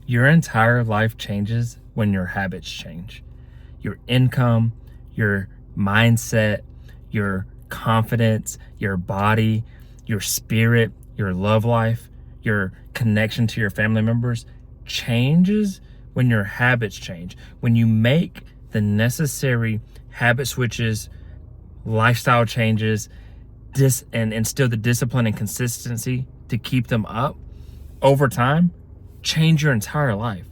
Your entire life changes when your habits change. Your income, your mindset, your confidence, your body, your spirit, your love life, your connection to your family members changes when your habits change. When you make the necessary habit switches, lifestyle changes, and instill the discipline and consistency to keep them up over time, change your entire life.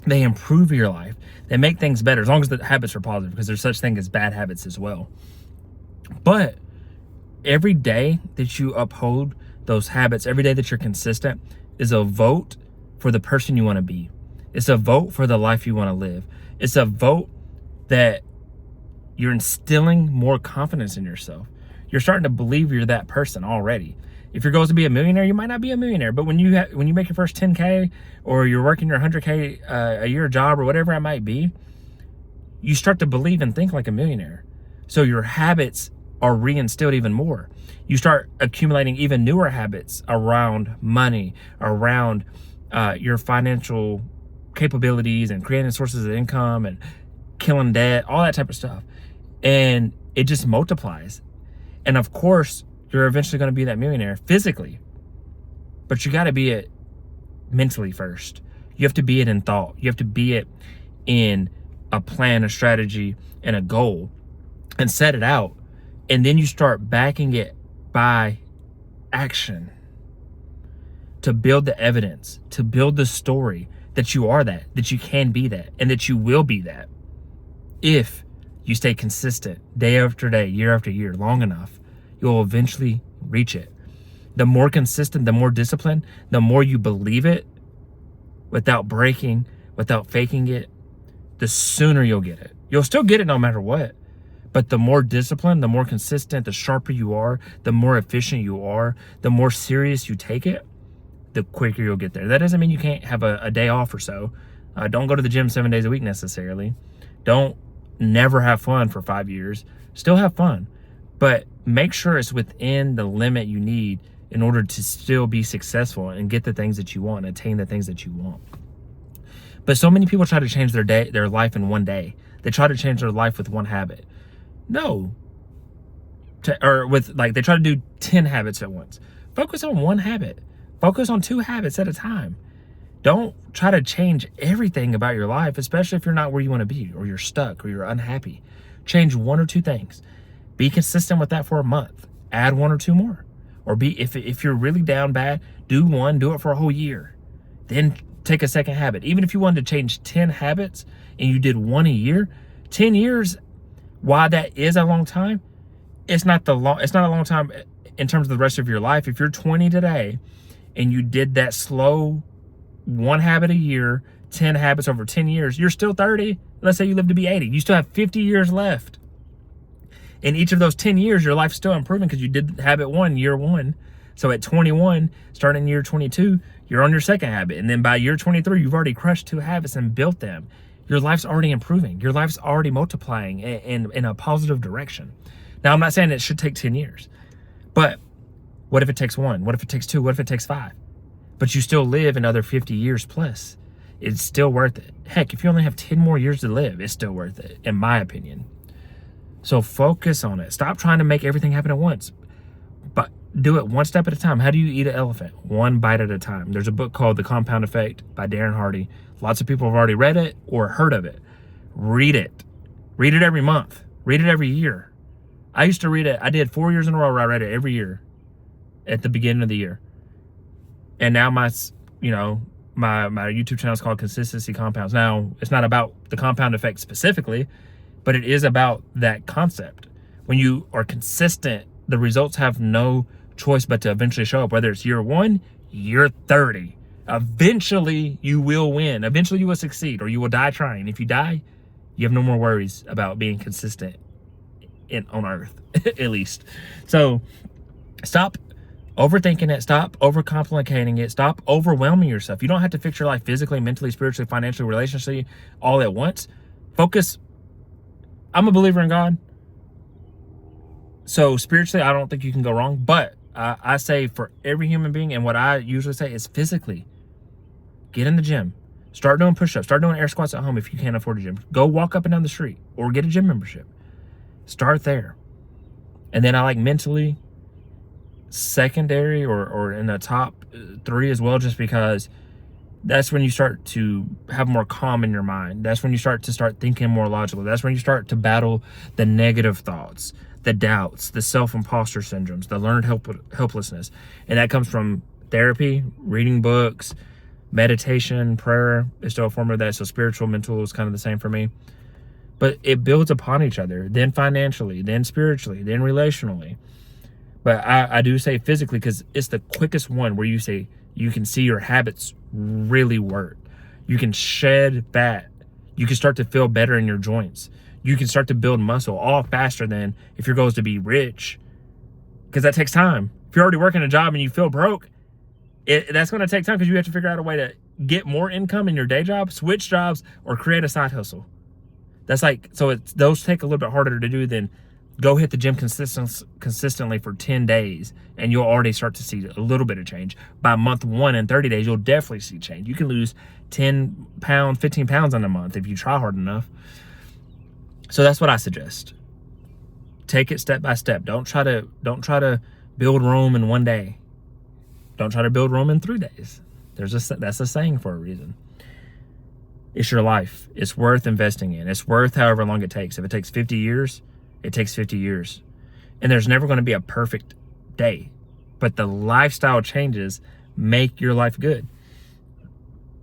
They improve your life. They make things better as long as the habits are positive, because there's such thing as bad habits as well. But every day that you uphold those habits, every day that you're consistent, is a vote for the person you want to be. It's a vote for the life you want to live. It's a vote that you're instilling more confidence in yourself. You're starting to believe you're that person already. If your goal is to be a millionaire, you might not be a millionaire, but when you make your first 10K, or you're working your 100K a year job, or whatever it might be, you start to believe and think like a millionaire. So your habits are reinstilled even more. You start accumulating even newer habits around money, around your financial capabilities, and creating sources of income, and killing debt, all that type of stuff. And it just multiplies. And of course, you're eventually going to be that millionaire physically, but you got to be it mentally first. You have to be it in thought. You have to be it in a plan, a strategy, and a goal, and set it out. And then you start backing it by action to build the evidence, to build the story that you are that you can be that, and that you will be that if you stay consistent day after day, year after year, long enough. You'll eventually reach it. The more consistent, the more disciplined, the more you believe it without breaking, without faking it, the sooner you'll get it. You'll still get it no matter what. But the more disciplined, the more consistent, the sharper you are, the more efficient you are, the more serious you take it, the quicker you'll get there. That doesn't mean you can't have a day off or so. Don't go to the gym 7 days a week necessarily. Don't never have fun for 5 years. Still have fun. But make sure it's within the limit you need in order to still be successful and get the things that you want and attain the things that you want. But so many people try to change their life in one day. They try to change their life with one habit. No. They try to do 10 habits at once. Focus on one habit. Focus on 2 habits at a time. Don't try to change everything about your life, especially if you're not where you want to be, or you're stuck, or you're unhappy. Change 1 or 2 things. Be consistent with that for a month. Add 1 or 2 more. Or if you're really down bad, do it for a whole year. Then take a second habit. Even if you wanted to change 10 habits and you did 1 a year, 10 years, while that is a long time, it's not a long time in terms of the rest of your life. If you're 20 today and you did that slow 1 habit a year, 10 habits over 10 years, you're still 30. Let's say you live to be 80. You still have 50 years left. In each of those 10 years, your life's still improving because you did habit 1, year 1. So at 21, starting in year 22, you're on your second habit. And then by year 23, you've already crushed 2 habits and built them. Your life's already improving. Your life's already multiplying in a positive direction. Now, I'm not saying it should take 10 years, but what if it takes 1? What if it takes 2? What if it takes 5? But you still live another 50 years plus. It's still worth it. Heck, if you only have 10 more years to live, it's still worth it, in my opinion. So focus on it. Stop trying to make everything happen at once, but do it one step at a time. How do you eat an elephant? 1 bite at a time. There's a book called The Compound Effect by Darren Hardy. Lots of people have already read it or heard of it. Read it. Read it every month. Read it every year. I used to read it. I did 4 years in a row where I read it every year at the beginning of the year. And now my YouTube channel is called Consistency Compounds. Now, it's not about the compound effect specifically, but it is about that concept. When you are consistent, the results have no choice but to eventually show up, whether it's year 1, year 30. Eventually, you will win. Eventually, you will succeed, or you will die trying. If you die, you have no more worries about being consistent on Earth, at least. So stop overthinking it. Stop overcomplicating it. Stop overwhelming yourself. You don't have to fix your life physically, mentally, spiritually, financially, relationally, all at once. Focus. I'm a believer in God. So spiritually, I don't think you can go wrong. But I say for every human being, and what I usually say is physically, get in the gym. Start doing push-ups. Start doing air squats at home if you can't afford a gym. Go walk up and down the street or get a gym membership. Start there. And then I like mentally secondary or in the top 3 as well, just because that's when you start to have more calm in your mind. That's when you start thinking more logically. That's when you start to battle the negative thoughts, the doubts, the self-imposter syndromes, the learned helplessness. And that comes from therapy, reading books, meditation, prayer is still a form of that. So spiritual, mental is kind of the same for me. But it builds upon each other, then financially, then spiritually, then relationally. But I do say physically because it's the quickest one where you can see your habits really work. You can shed fat. You can start to feel better in your joints. You can start to build muscle all faster than if your goal is to be rich, because that takes time. If you're already working a job and you feel broke, that's going to take time because you have to figure out a way to get more income in your day job, switch jobs, or create a side hustle. That's those take a little bit harder to do than go hit the gym consistently for 10 days and you'll already start to see a little bit of change. By month 1 in 30 days, you'll definitely see change. You can lose 10 pounds, 15 pounds in a month if you try hard enough. So that's what I suggest. Take it step by step. Don't try to build Rome in 1 day. Don't try to build Rome in 3 days. That's a saying for a reason. It's your life. It's worth investing in. It's worth however long it takes. If it takes 50 years, it takes 50 years. And there's never going to be a perfect day. But the lifestyle changes make your life good.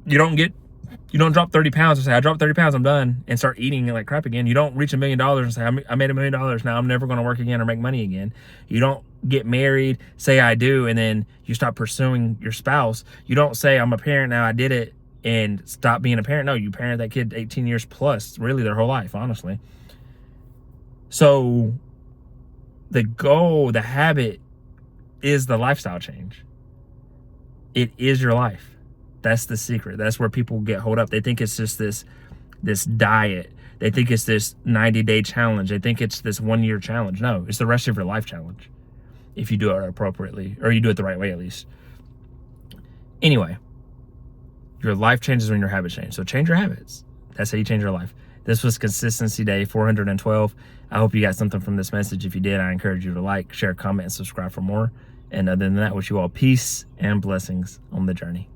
You don't drop 30 pounds and say, I dropped 30 pounds, I'm done, and start eating like crap again. You don't reach $1 million and say, I made $1 million, now I'm never going to work again or make money again. You don't get married, say I do, and then you stop pursuing your spouse. You don't say, I'm a parent now, I did it, and stop being a parent. No, you parent that kid 18 years plus, really their whole life, honestly. So the goal, the habit is the lifestyle change. It is your life. That's the secret. That's where people get hold up. They think it's just this diet. They think it's this 90-day challenge. They think it's this 1-year challenge. No, it's the rest of your life challenge if you do it appropriately, or you do it the right way at least. Anyway, your life changes when your habits change. So change your habits. That's how you change your life. This was Consistency Day 412. I hope you got something from this message. If you did, I encourage you to like, share, comment, and subscribe for more. And other than that, wish you all peace and blessings on the journey.